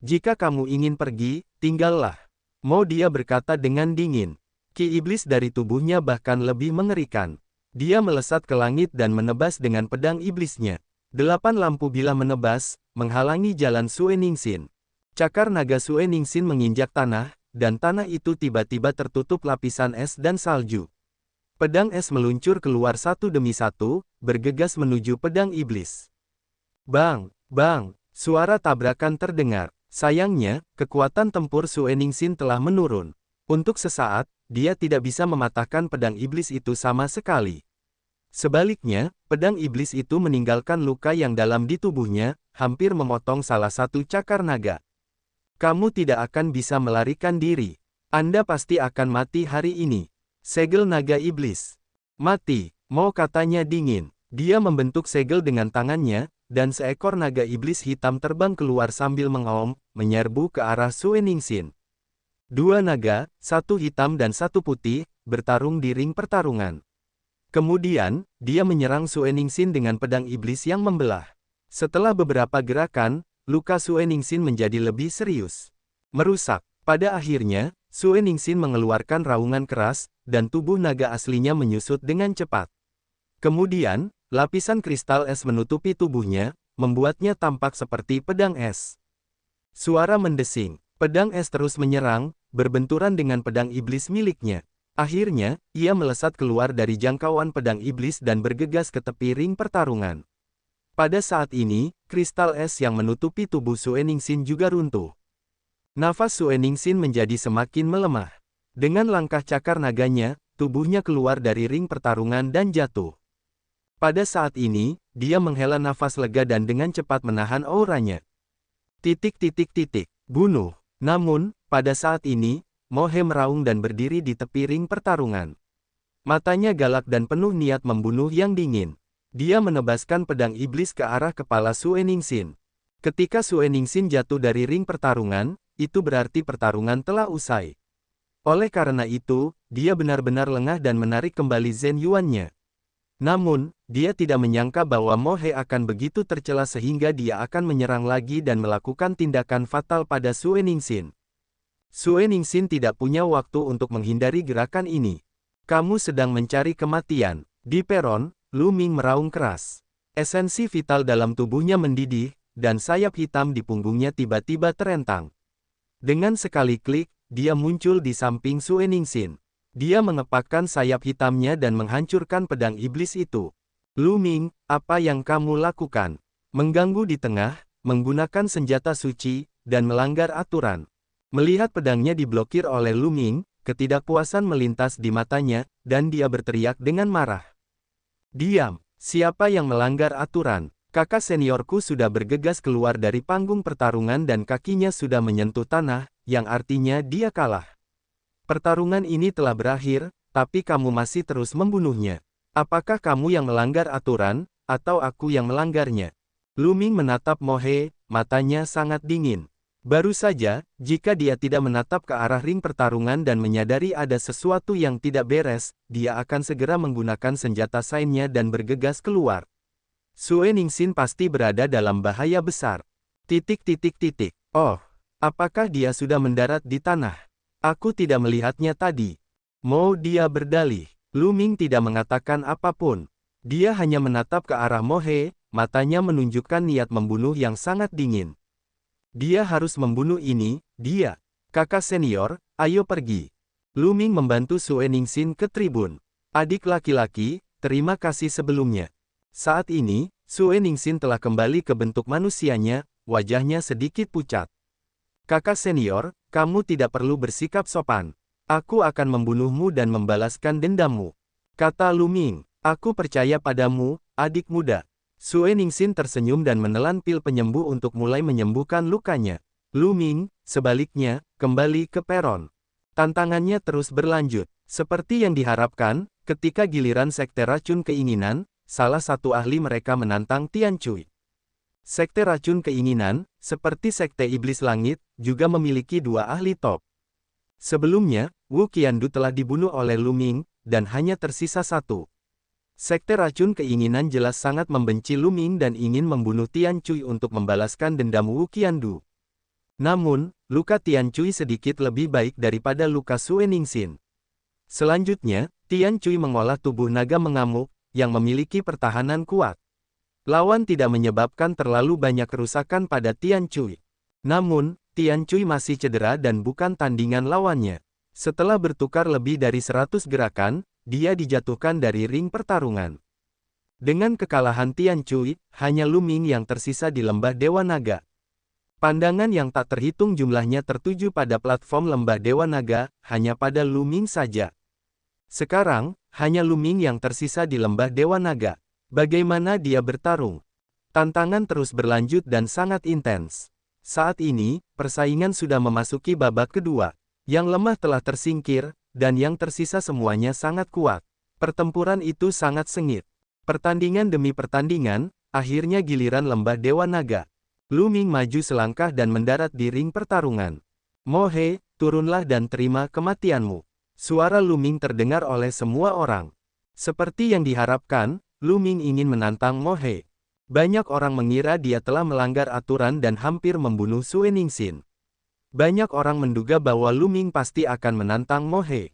Jika kamu ingin pergi, tinggallah. Mo dia berkata dengan dingin. Ki iblis dari tubuhnya bahkan lebih mengerikan. Dia melesat ke langit dan menebas dengan pedang iblisnya. 8 lampu bilah menebas, menghalangi jalan Sue Ningsin. Cakar naga Sue Ningsin menginjak tanah, dan tanah itu tiba-tiba tertutup lapisan es dan salju. Pedang es meluncur keluar satu demi satu, bergegas menuju pedang iblis. Bang, bang, suara tabrakan terdengar. Sayangnya, kekuatan tempur Sue Ningsin telah menurun. Untuk sesaat, dia tidak bisa mematahkan pedang iblis itu sama sekali. Sebaliknya, pedang iblis itu meninggalkan luka yang dalam di tubuhnya, hampir memotong salah satu cakar naga. Kamu tidak akan bisa melarikan diri. Anda pasti akan mati hari ini. Segel naga iblis. Mati, Mo katanya dingin. Dia membentuk segel dengan tangannya, dan seekor naga iblis hitam terbang keluar sambil mengaum, menyerbu ke arah Sue Ningsin. Dua naga, satu hitam dan satu putih, bertarung di ring pertarungan. Kemudian, dia menyerang Sue Ningsin dengan pedang iblis yang membelah. Setelah beberapa gerakan, luka Sue Ningsin menjadi lebih serius. Merusak. Pada akhirnya, Sue Ningsin mengeluarkan raungan keras, dan tubuh naga aslinya menyusut dengan cepat. Kemudian, lapisan kristal es menutupi tubuhnya, membuatnya tampak seperti pedang es. Suara mendesing. Pedang es terus menyerang, berbenturan dengan pedang iblis miliknya. Akhirnya, ia melesat keluar dari jangkauan pedang iblis dan bergegas ke tepi ring pertarungan. Pada saat ini, kristal es yang menutupi tubuh Sue Ningsin juga runtuh. Nafas Sue Ningsin menjadi semakin melemah. Dengan langkah cakar naganya, tubuhnya keluar dari ring pertarungan dan jatuh. Pada saat ini, dia menghela nafas lega dan dengan cepat menahan auranya. Bunuh. Namun, pada saat ini, Mohe meraung dan berdiri di tepi ring pertarungan. Matanya galak dan penuh niat membunuh yang dingin. Dia menebaskan pedang iblis ke arah kepala Sue Ningsin. Ketika Sue Ningsin jatuh dari ring pertarungan, itu berarti pertarungan telah usai. Oleh karena itu, dia benar-benar lengah dan menarik kembali Zhen Yuan-nya. Namun, dia tidak menyangka bahwa Mohe akan begitu tercela sehingga dia akan menyerang lagi dan melakukan tindakan fatal pada Sue Ningsin. Sue Ningsin tidak punya waktu untuk menghindari gerakan ini. Kamu sedang mencari kematian. Di peron, Lu Ming meraung keras. Esensi vital dalam tubuhnya mendidih, dan sayap hitam di punggungnya tiba-tiba terentang. Dengan sekali klik, dia muncul di samping Sue Ningsin. Dia mengepakkan sayap hitamnya dan menghancurkan pedang iblis itu. Lu Ming, apa yang kamu lakukan? Mengganggu di tengah, menggunakan senjata suci, dan melanggar aturan. Melihat pedangnya diblokir oleh Lu Ming, ketidakpuasan melintas di matanya, dan dia berteriak dengan marah. Diam, siapa yang melanggar aturan? Kakak seniorku sudah bergegas keluar dari panggung pertarungan dan kakinya sudah menyentuh tanah, yang artinya dia kalah. Pertarungan ini telah berakhir, tapi kamu masih terus membunuhnya. Apakah kamu yang melanggar aturan, atau aku yang melanggarnya? Lu Ming menatap Mo He, matanya sangat dingin. Baru saja, jika dia tidak menatap ke arah ring pertarungan dan menyadari ada sesuatu yang tidak beres, dia akan segera menggunakan senjata sainnya dan bergegas keluar. Sue Ningxin pasti berada dalam bahaya besar. Oh, apakah dia sudah mendarat di tanah? Aku tidak melihatnya tadi. Dia berdalih. Lu Ming tidak mengatakan apapun. Dia hanya menatap ke arah Mo He, matanya menunjukkan niat membunuh yang sangat dingin. Dia harus membunuh ini, dia. Kakak senior, ayo pergi. Lu Ming membantu Sue Ningxin ke tribun. Adik laki-laki, terima kasih sebelumnya. Saat ini, Sue Ningxin telah kembali ke bentuk manusianya, wajahnya sedikit pucat. Kakak senior, kamu tidak perlu bersikap sopan. Aku akan membunuhmu dan membalaskan dendammu. Kata Lu Ming, aku percaya padamu, adik muda. Sue Ningxin tersenyum dan menelan pil penyembuh untuk mulai menyembuhkan lukanya. Lu Ming, sebaliknya, kembali ke peron. Tantangannya terus berlanjut. Seperti yang diharapkan, ketika giliran Sekte Racun Keinginan, salah satu ahli mereka menantang Tian Cui. Sekte Racun Keinginan, seperti Sekte Iblis Langit, juga memiliki dua ahli top. Sebelumnya, Wu Qiandu telah dibunuh oleh Lu Ming, dan hanya tersisa satu. Sekte Racun Keinginan jelas sangat membenci Lu Ming dan ingin membunuh Tian Cui untuk membalaskan dendam Wu Qiandu. Namun, luka Tian Cui sedikit lebih baik daripada luka Sue Ningxin. Selanjutnya, Tian Cui mengolah tubuh naga mengamuk, yang memiliki pertahanan kuat. Lawan tidak menyebabkan terlalu banyak kerusakan pada Tian Cui. Namun, Tian Cui masih cedera dan bukan tandingan lawannya. Setelah bertukar lebih dari 100 gerakan, dia dijatuhkan dari ring pertarungan. Dengan kekalahan Tian Cui, hanya Lu Ming yang tersisa di lembah Dewa Naga. Pandangan yang tak terhitung jumlahnya tertuju pada platform lembah Dewa Naga, hanya pada Lu Ming saja. Sekarang, hanya Lu Ming yang tersisa di lembah Dewa Naga. Bagaimana dia bertarung? Tantangan terus berlanjut dan sangat intens. Saat ini, persaingan sudah memasuki babak kedua. Yang lemah telah tersingkir, dan yang tersisa semuanya sangat kuat. Pertempuran itu sangat sengit. Pertandingan demi pertandingan, akhirnya giliran lembah Dewa Naga. Lu Ming maju selangkah dan mendarat di ring pertarungan. Mo He, turunlah dan terima kematianmu. Suara Lu Ming terdengar oleh semua orang. Seperti yang diharapkan, Lu Ming ingin menantang Mo He. Banyak orang mengira dia telah melanggar aturan dan hampir membunuh Sue Ningxin. Banyak orang menduga bahwa Lu Ming pasti akan menantang Mo He.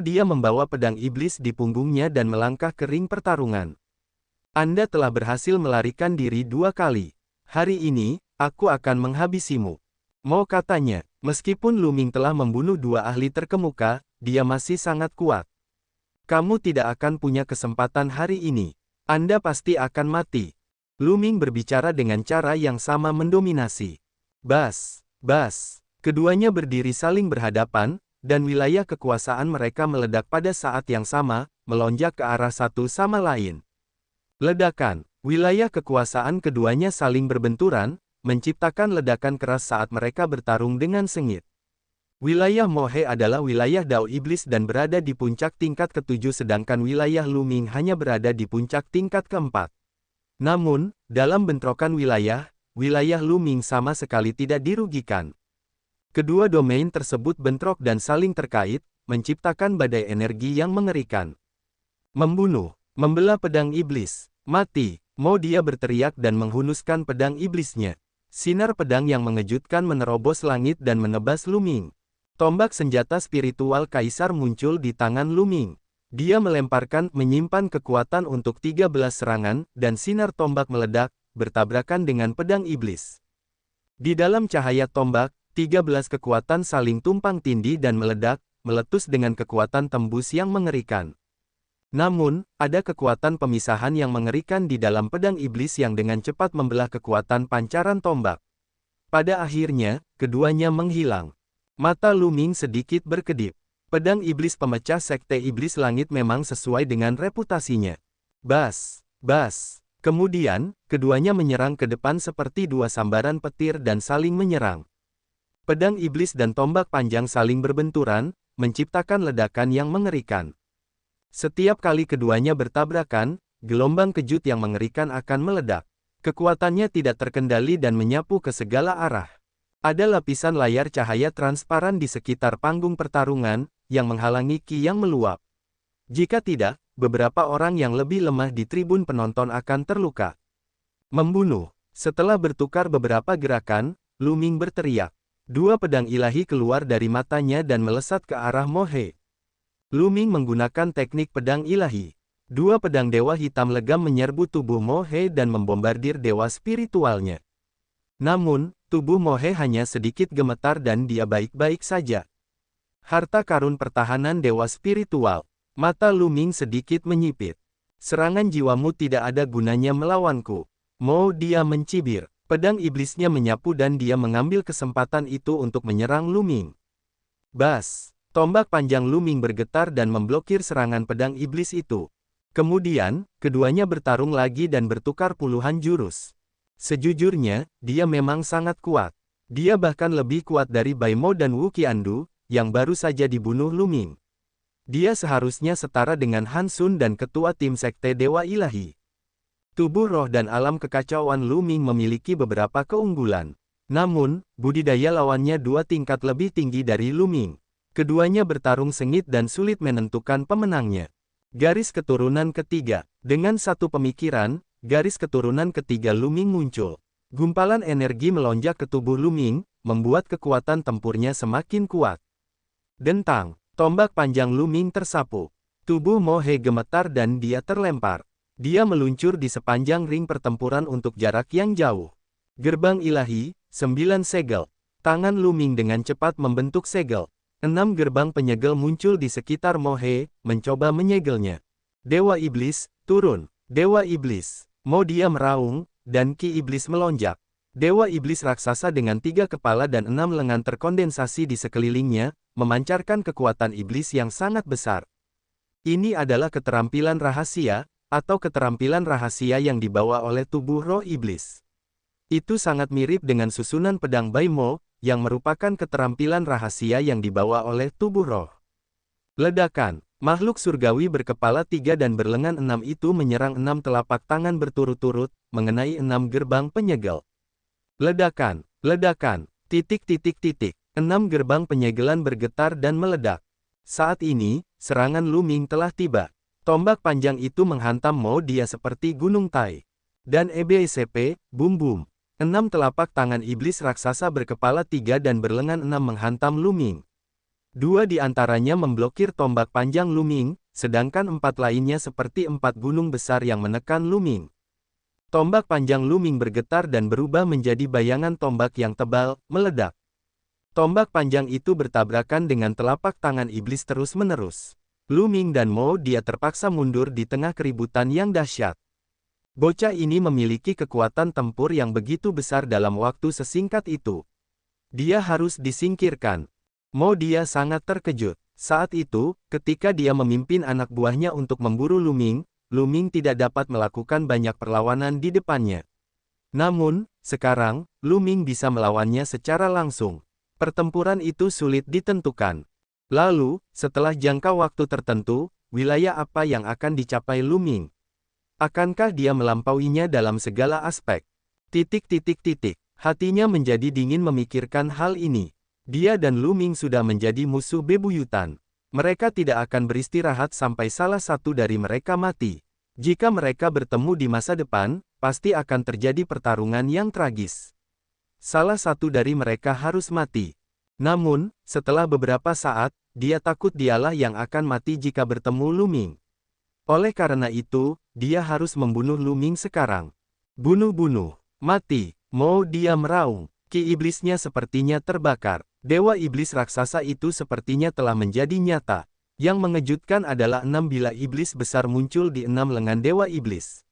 Dia membawa pedang iblis di punggungnya dan melangkah ke ring pertarungan. Anda telah berhasil melarikan diri 2 kali. Hari ini, aku akan menghabisimu. Mo katanya, meskipun Lu Ming telah membunuh 2 ahli terkemuka, dia masih sangat kuat. Kamu tidak akan punya kesempatan hari ini. Anda pasti akan mati. Lu Ming berbicara dengan cara yang sama mendominasi. Bas, bas. Keduanya berdiri saling berhadapan, dan wilayah kekuasaan mereka meledak pada saat yang sama, melonjak ke arah satu sama lain. Ledakan. Wilayah kekuasaan keduanya saling berbenturan, menciptakan ledakan keras saat mereka bertarung dengan sengit. Wilayah Mo He adalah wilayah Dao Iblis dan berada di puncak tingkat ke-7 sedangkan wilayah Lu Ming hanya berada di puncak tingkat ke-4. Namun, dalam bentrokan wilayah Lu Ming sama sekali tidak dirugikan. Kedua domain tersebut bentrok dan saling terkait, menciptakan badai energi yang mengerikan. Membunuh, membelah pedang iblis, mati, dia berteriak dan menghunuskan pedang iblisnya. Sinar pedang yang mengejutkan menerobos langit dan menebas Lu Ming. Tombak senjata spiritual kaisar muncul di tangan Lu Ming. Dia menyimpan kekuatan untuk 13 serangan, dan sinar tombak meledak, bertabrakan dengan pedang iblis. Di dalam cahaya tombak, 13 kekuatan saling tumpang tindih dan meledak, meletus dengan kekuatan tembus yang mengerikan. Namun, ada kekuatan pemisahan yang mengerikan di dalam pedang iblis yang dengan cepat membelah kekuatan pancaran tombak. Pada akhirnya, keduanya menghilang. Mata Lu Ming sedikit berkedip. Pedang iblis pemecah Sekte Iblis Langit memang sesuai dengan reputasinya. Bas, bas. Kemudian, keduanya menyerang ke depan seperti dua sambaran petir dan saling menyerang. Pedang iblis dan tombak panjang saling berbenturan, menciptakan ledakan yang mengerikan. Setiap kali keduanya bertabrakan, gelombang kejut yang mengerikan akan meledak. Kekuatannya tidak terkendali dan menyapu ke segala arah. Ada lapisan layar cahaya transparan di sekitar panggung pertarungan, yang menghalangi ki yang meluap. Jika tidak, beberapa orang yang lebih lemah di tribun penonton akan terluka. Membunuh. Setelah bertukar beberapa gerakan, Lu Ming berteriak. Dua pedang ilahi keluar dari matanya dan melesat ke arah Mo He. Lu Ming menggunakan teknik pedang ilahi. Dua pedang dewa hitam legam menyerbu tubuh Mo He dan membombardir dewa spiritualnya. Namun, tubuh Mo He hanya sedikit gemetar dan dia baik-baik saja. Harta karun pertahanan dewa spiritual. Mata Lu Ming sedikit menyipit. Serangan jiwamu tidak ada gunanya melawanku. Mo dia mencibir. Pedang iblisnya menyapu dan dia mengambil kesempatan itu untuk menyerang Lu Ming. Bas! Tombak panjang Lu Ming bergetar dan memblokir serangan pedang iblis itu. Kemudian, keduanya bertarung lagi dan bertukar puluhan jurus. Sejujurnya, dia memang sangat kuat. Dia bahkan lebih kuat dari Bai Mo dan Wu Qiandu, yang baru saja dibunuh Lu Ming. Dia seharusnya setara dengan Han Sun dan ketua tim Sekte Dewa Ilahi. Tubuh roh dan alam kekacauan Lu Ming memiliki beberapa keunggulan. Namun, budidaya lawannya dua tingkat lebih tinggi dari Lu Ming. Keduanya bertarung sengit dan sulit menentukan pemenangnya. Garis keturunan ketiga. Dengan satu pemikiran, garis keturunan ketiga Lu Ming muncul. Gumpalan energi melonjak ke tubuh Lu Ming, membuat kekuatan tempurnya semakin kuat. Dentang. Tombak panjang Lu Ming tersapu. Tubuh Mo He gemetar dan dia terlempar. Dia meluncur di sepanjang ring pertempuran untuk jarak yang jauh. Gerbang ilahi, 9 segel. Tangan Lu Ming dengan cepat membentuk segel. 6 gerbang penyegel muncul di sekitar Mo He, mencoba menyegelnya. Dewa Iblis, turun. Dewa Iblis. Mo dia meraung, dan ki iblis melonjak. Dewa Iblis raksasa dengan 3 kepala dan 6 lengan terkondensasi di sekelilingnya, memancarkan kekuatan iblis yang sangat besar. Ini adalah keterampilan rahasia, atau keterampilan rahasia yang dibawa oleh tubuh roh iblis. Itu sangat mirip dengan susunan pedang Bai Mo, yang merupakan keterampilan rahasia yang dibawa oleh tubuh roh. Ledakan. Makhluk surgawi berkepala 3 dan berlengan 6 itu menyerang 6 telapak tangan berturut-turut, mengenai 6 gerbang penyegel. Ledakan. Ledakan. Titik. 6 gerbang penyegelan bergetar dan meledak. Saat ini, serangan Lu Ming telah tiba. Tombak panjang itu menghantam Mo dia seperti gunung Tai. Dan EBSP, bum bum. 6 telapak tangan iblis raksasa berkepala 3 dan berlengan 6 menghantam Lu Ming. 2 di antaranya memblokir tombak panjang Lu Ming, sedangkan 4 lainnya seperti 4 gunung besar yang menekan Lu Ming. Tombak panjang Lu Ming bergetar dan berubah menjadi bayangan tombak yang tebal, meledak. Tombak panjang itu bertabrakan dengan telapak tangan iblis terus-menerus. Lu Ming dan Mo dia terpaksa mundur di tengah keributan yang dahsyat. Bocah ini memiliki kekuatan tempur yang begitu besar dalam waktu sesingkat itu. Dia harus disingkirkan. Mo dia sangat terkejut. Saat itu, ketika dia memimpin anak buahnya untuk memburu Lu Ming tidak dapat melakukan banyak perlawanan di depannya. Namun, sekarang, Lu Ming bisa melawannya secara langsung. Pertempuran itu sulit ditentukan. Lalu, setelah jangka waktu tertentu, wilayah apa yang akan dicapai Lu Ming? Akankah dia melampauinya dalam segala aspek? Hatinya menjadi dingin memikirkan hal ini. Dia dan Lu Ming sudah menjadi musuh bebuyutan. Mereka tidak akan beristirahat sampai salah satu dari mereka mati. Jika mereka bertemu di masa depan, pasti akan terjadi pertarungan yang tragis. Salah satu dari mereka harus mati. Namun, setelah beberapa saat, dia takut dialah yang akan mati jika bertemu Lu Ming. Oleh karena itu, dia harus membunuh Lu Ming sekarang. Bunuh-bunuh. Mati. Mo dia meraung. Ki iblisnya sepertinya terbakar. Dewa iblis raksasa itu sepertinya telah menjadi nyata. Yang mengejutkan adalah 6 bila iblis besar muncul di 6 lengan dewa iblis.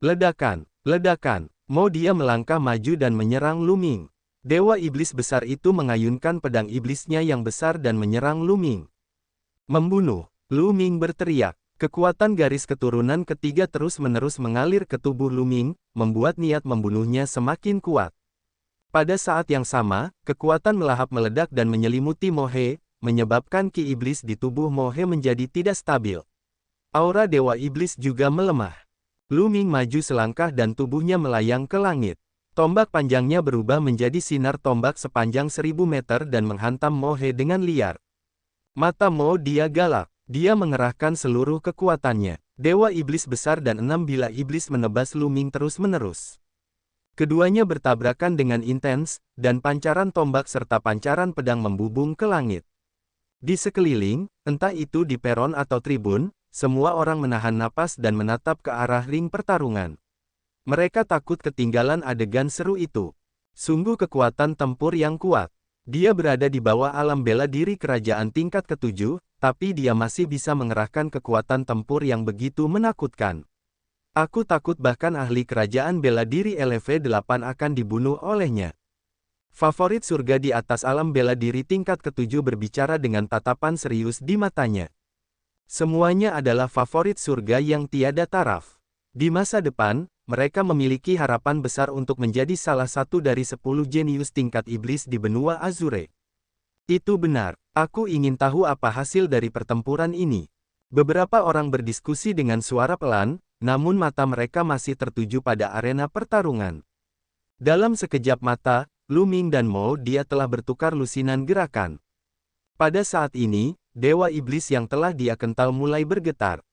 Ledakan. Ledakan. Mo dia melangkah maju dan menyerang Lu Ming. Dewa iblis besar itu mengayunkan pedang iblisnya yang besar dan menyerang Lu Ming. Membunuh. Lu Ming berteriak. Kekuatan garis keturunan ketiga terus-menerus mengalir ke tubuh Lu Ming, membuat niat membunuhnya semakin kuat. Pada saat yang sama, kekuatan melahap meledak dan menyelimuti Mo He, menyebabkan ki iblis di tubuh Mo He menjadi tidak stabil. Aura Dewa Iblis juga melemah. Lu Ming maju selangkah dan tubuhnya melayang ke langit. Tombak panjangnya berubah menjadi sinar tombak sepanjang 1000 meter dan menghantam Mo He dengan liar. Mata Mo Dia galak. Dia mengerahkan seluruh kekuatannya. Dewa Iblis besar dan 6 bilah iblis menebas Lu Ming terus-menerus. Keduanya bertabrakan dengan intens, dan pancaran tombak serta pancaran pedang membubung ke langit. Di sekeliling, entah itu di peron atau tribun, semua orang menahan napas dan menatap ke arah ring pertarungan. Mereka takut ketinggalan adegan seru itu. Sungguh kekuatan tempur yang kuat. Dia berada di bawah alam bela diri kerajaan tingkat ke-7, tapi dia masih bisa mengerahkan kekuatan tempur yang begitu menakutkan. Aku takut bahkan ahli kerajaan bela diri LV8 akan dibunuh olehnya. Favorit surga di atas alam bela diri tingkat ke-7 berbicara dengan tatapan serius di matanya. Semuanya adalah favorit surga yang tiada taraf. Di masa depan, mereka memiliki harapan besar untuk menjadi salah satu dari 10 jenius tingkat iblis di benua Azure. Itu benar, aku ingin tahu apa hasil dari pertempuran ini. Beberapa orang berdiskusi dengan suara pelan, namun mata mereka masih tertuju pada arena pertarungan. Dalam sekejap mata, Lu Ming dan Mo Dia telah bertukar lusinan gerakan. Pada saat ini, Dewa Iblis yang telah dia kental mulai bergetar.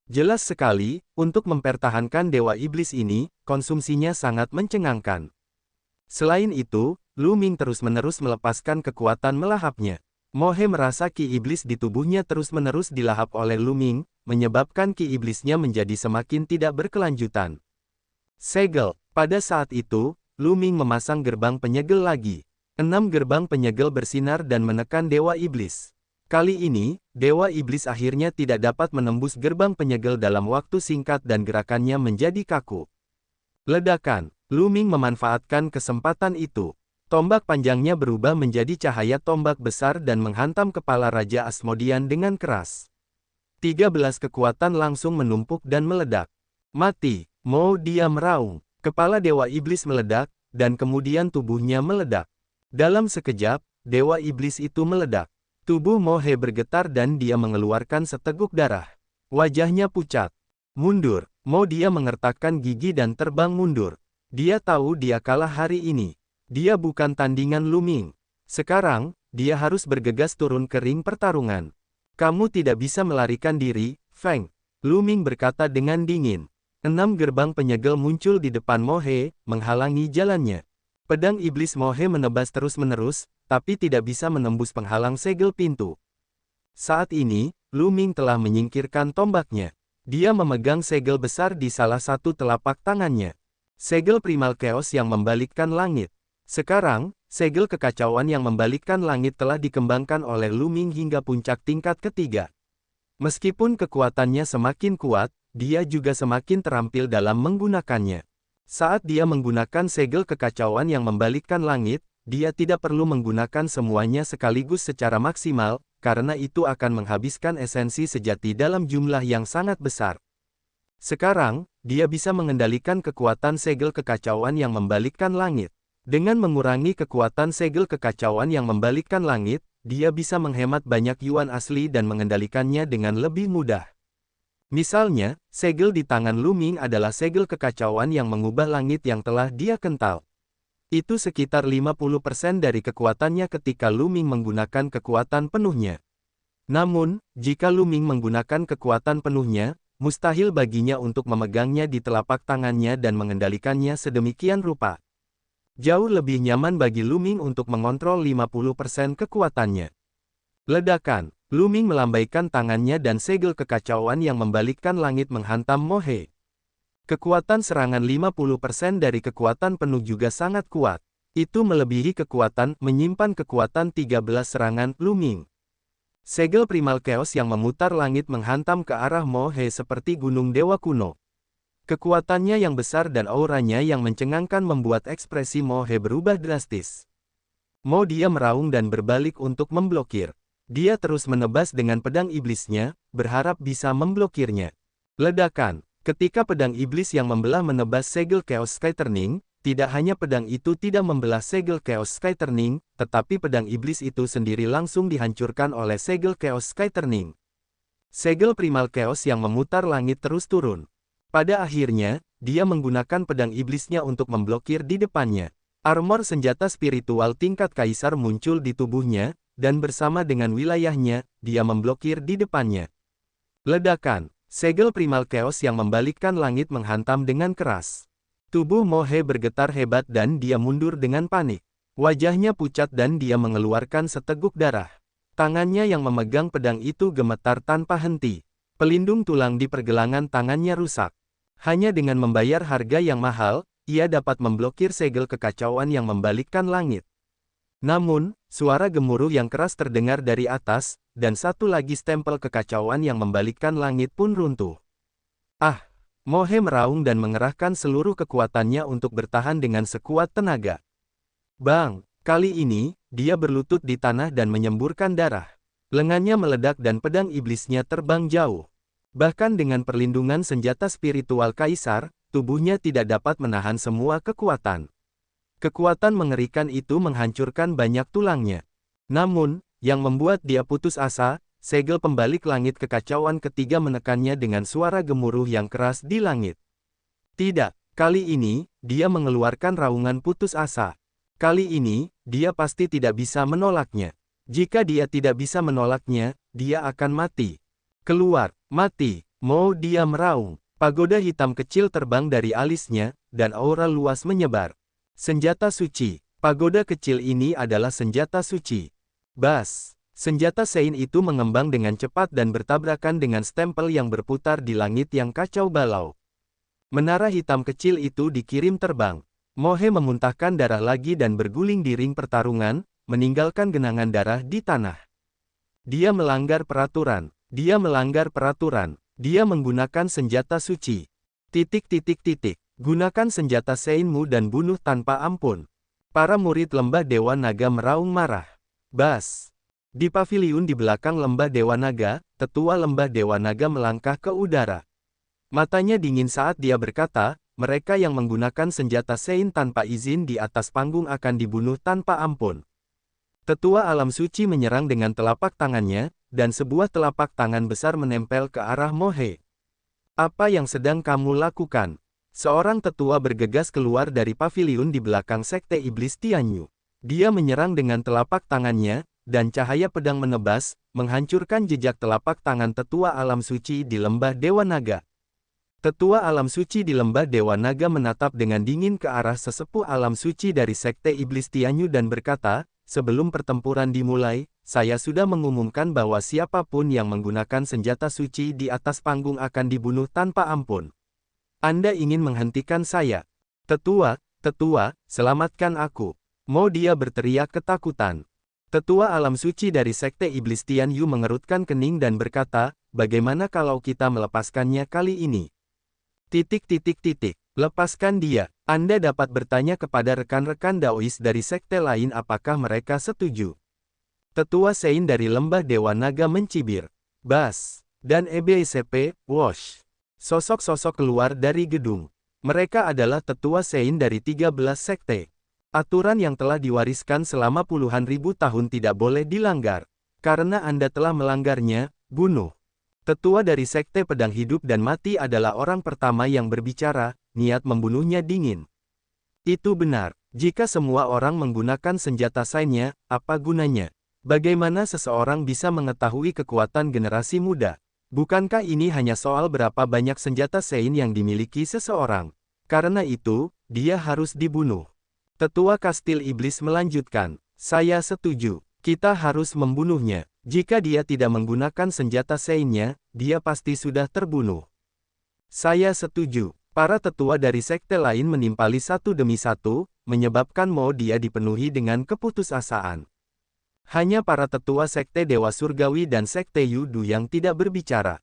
Jelas sekali, untuk mempertahankan Dewa Iblis ini, konsumsinya sangat mencengangkan. Selain itu, Lu Ming terus-menerus melepaskan kekuatan melahapnya. Mo He merasa ki iblis di tubuhnya terus-menerus dilahap oleh Lu Ming, menyebabkan ki iblisnya menjadi semakin tidak berkelanjutan. Segel. Pada saat itu, Lu Ming memasang gerbang penyegel lagi. 6 gerbang penyegel bersinar dan menekan Dewa Iblis. Kali ini, Dewa Iblis akhirnya tidak dapat menembus gerbang penyegel dalam waktu singkat dan gerakannya menjadi kaku. Ledakan. Lu Ming memanfaatkan kesempatan itu. Tombak panjangnya berubah menjadi cahaya tombak besar dan menghantam kepala Raja Asmodian dengan keras. 13 kekuatan langsung menumpuk dan meledak. Mati. Mo Dia meraung. Kepala Dewa Iblis meledak, dan kemudian tubuhnya meledak. Dalam sekejap, Dewa Iblis itu meledak. Tubuh Mo He bergetar dan dia mengeluarkan seteguk darah. Wajahnya pucat. Mundur. Mo Dia mengertakkan gigi dan terbang mundur. Dia tahu dia kalah hari ini. Dia bukan tandingan Lu Ming. Sekarang, dia harus bergegas turun ke ring pertarungan. Kamu tidak bisa melarikan diri, Feng. Lu Ming berkata dengan dingin. 6 gerbang penyegel muncul di depan Mo He, menghalangi jalannya. Pedang iblis Mo He menebas terus-menerus, tapi tidak bisa menembus penghalang segel pintu. Saat ini, Lu Ming telah menyingkirkan tombaknya. Dia memegang segel besar di salah satu telapak tangannya. Segel primal chaos yang membalikkan langit. Sekarang, segel kekacauan yang membalikkan langit telah dikembangkan oleh Lu Ming hingga puncak tingkat ketiga. Meskipun kekuatannya semakin kuat, dia juga semakin terampil dalam menggunakannya. Saat dia menggunakan segel kekacauan yang membalikkan langit, dia tidak perlu menggunakan semuanya sekaligus secara maksimal, karena itu akan menghabiskan esensi sejati dalam jumlah yang sangat besar. Sekarang, dia bisa mengendalikan kekuatan segel kekacauan yang membalikkan langit. Dengan mengurangi kekuatan segel kekacauan yang membalikkan langit, dia bisa menghemat banyak yuan asli dan mengendalikannya dengan lebih mudah. Misalnya, segel di tangan Lu Ming adalah segel kekacauan yang mengubah langit yang telah dia kental. Itu sekitar 50% dari kekuatannya ketika Lu Ming menggunakan kekuatan penuhnya. Namun, jika Lu Ming menggunakan kekuatan penuhnya, mustahil baginya untuk memegangnya di telapak tangannya dan mengendalikannya sedemikian rupa. Jauh lebih nyaman bagi Lu Ming untuk mengontrol 50% kekuatannya. Ledakan. Lu Ming melambaikan tangannya dan segel kekacauan yang membalikkan langit menghantam Mo He. Kekuatan serangan 50% dari kekuatan penuh juga sangat kuat. Itu melebihi kekuatan menyimpan kekuatan 13 serangan Lu Ming. Segel primal chaos yang memutar langit menghantam ke arah Mo He seperti gunung dewa kuno. Kekuatannya yang besar dan auranya yang mencengangkan membuat ekspresi Mo He berubah drastis. Mo Dia meraung dan berbalik untuk memblokir. Dia terus menebas dengan pedang iblisnya, berharap bisa memblokirnya. Ledakan. Ketika pedang iblis yang membelah menebas segel Chaos Sky Turning, tidak hanya pedang itu tidak membelah segel Chaos Sky Turning, tetapi pedang iblis itu sendiri langsung dihancurkan oleh segel Chaos Sky Turning. Segel Primal Chaos yang memutar langit terus turun. Pada akhirnya, dia menggunakan pedang iblisnya untuk memblokir di depannya. Armor senjata spiritual tingkat kaisar muncul di tubuhnya, dan bersama dengan wilayahnya, dia memblokir di depannya. Ledakan. Segel Primal Chaos yang membalikkan langit menghantam dengan keras. Tubuh Mohe bergetar hebat dan dia mundur dengan panik. Wajahnya pucat dan dia mengeluarkan seteguk darah. Tangannya yang memegang pedang itu gemetar tanpa henti. Pelindung tulang di pergelangan tangannya rusak. Hanya dengan membayar harga yang mahal, ia dapat memblokir segel kekacauan yang membalikkan langit. Namun, suara gemuruh yang keras terdengar dari atas, dan satu lagi stempel kekacauan yang membalikkan langit pun runtuh. Ah! Mohe meraung dan mengerahkan seluruh kekuatannya untuk bertahan dengan sekuat tenaga. Bang! Kali ini, dia berlutut di tanah dan menyemburkan darah. Lengannya meledak dan pedang iblisnya terbang jauh. Bahkan dengan perlindungan senjata spiritual kaisar, tubuhnya tidak dapat menahan semua kekuatan. Kekuatan mengerikan itu menghancurkan banyak tulangnya. Namun, yang membuat dia putus asa, segel pembalik langit kekacauan ketiga menekannya dengan suara gemuruh yang keras di langit. Tidak, kali ini, dia mengeluarkan raungan putus asa. Kali ini, dia pasti tidak bisa menolaknya. Jika dia tidak bisa menolaknya, dia akan mati. Keluar, mati, mau dia meraung. Pagoda hitam kecil terbang dari alisnya, dan aura luas menyebar. Senjata suci. Pagoda kecil ini adalah senjata suci. Bas. Senjata Sein itu mengembang dengan cepat dan bertabrakan dengan stempel yang berputar di langit yang kacau balau. Menara hitam kecil itu dikirim terbang. Mohe memuntahkan darah lagi dan berguling di ring pertarungan, meninggalkan genangan darah di tanah. Dia melanggar peraturan. Dia melanggar peraturan. Dia menggunakan senjata suci. Gunakan senjata Seinmu dan bunuh tanpa ampun. Para murid lembah Dewa Naga meraung marah. Bas. Di paviliun di belakang lembah Dewa Naga, tetua lembah Dewa Naga melangkah ke udara. Matanya dingin saat dia berkata, mereka yang menggunakan senjata Sein tanpa izin di atas panggung akan dibunuh tanpa ampun. Tetua alam suci menyerang dengan telapak tangannya, dan sebuah telapak tangan besar menempel ke arah Mohe. Apa yang sedang kamu lakukan? Seorang tetua bergegas keluar dari paviliun di belakang sekte iblis Tianyu. Dia menyerang dengan telapak tangannya, dan cahaya pedang menebas, menghancurkan jejak telapak tangan tetua alam suci di lembah Dewa Naga. Tetua alam suci di lembah Dewa Naga menatap dengan dingin ke arah sesepuh alam suci dari sekte iblis Tianyu dan berkata, sebelum pertempuran dimulai, saya sudah mengumumkan bahwa siapapun yang menggunakan senjata suci di atas panggung akan dibunuh tanpa ampun. Anda ingin menghentikan saya? Tetua, selamatkan aku. Mau dia berteriak ketakutan. Tetua alam suci dari sekte iblis Tianyu mengerutkan kening dan berkata, bagaimana kalau kita melepaskannya kali ini? Lepaskan dia. Anda dapat bertanya kepada rekan-rekan Daois dari sekte lain apakah mereka setuju. Tetua Sein dari lembah Dewa Naga mencibir. Bas. Dan EBSP, Wosh. Sosok-sosok keluar dari gedung. Mereka adalah tetua Sein dari 13 sekte. Aturan yang telah diwariskan selama puluhan ribu tahun tidak boleh dilanggar. Karena Anda telah melanggarnya, bunuh. Tetua dari sekte pedang hidup dan mati adalah orang pertama yang berbicara, niat membunuhnya dingin. Itu benar. Jika semua orang menggunakan senjata Seinnya, apa gunanya? Bagaimana seseorang bisa mengetahui kekuatan generasi muda? Bukankah ini hanya soal berapa banyak senjata Sein yang dimiliki seseorang? Karena itu, dia harus dibunuh. Tetua Kastil Iblis melanjutkan, saya setuju. Kita harus membunuhnya. Jika dia tidak menggunakan senjata Seinnya, dia pasti sudah terbunuh. Saya setuju. Para tetua dari sekte lain menimpali satu demi satu, menyebabkan Mo dia dipenuhi dengan keputusasaan. Hanya para tetua sekte Dewa Surgawi dan sekte Yudu yang tidak berbicara.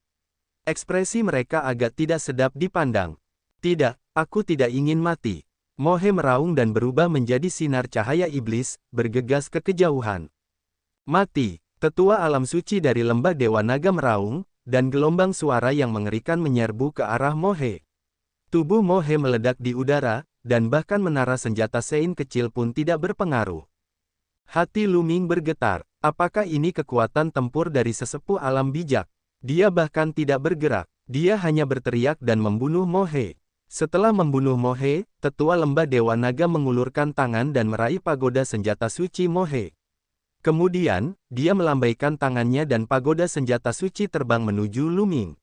Ekspresi mereka agak tidak sedap dipandang. Tidak, aku tidak ingin mati. Mohe meraung dan berubah menjadi sinar cahaya iblis, bergegas ke kejauhan. Mati. Tetua alam suci dari lembah Dewa Naga meraung, dan gelombang suara yang mengerikan menyerbu ke arah Mohe. Tubuh Mohe meledak di udara, dan bahkan menara senjata Sein kecil pun tidak berpengaruh. Hati Lu Ming bergetar. Apakah ini kekuatan tempur dari sesepuh alam bijak? Dia bahkan tidak bergerak. Dia hanya berteriak dan membunuh Mohe. Setelah membunuh Mohe, tetua lembah Dewa Naga mengulurkan tangan dan meraih pagoda senjata suci Mohe. Kemudian, dia melambaikan tangannya dan pagoda senjata suci terbang menuju Lu Ming.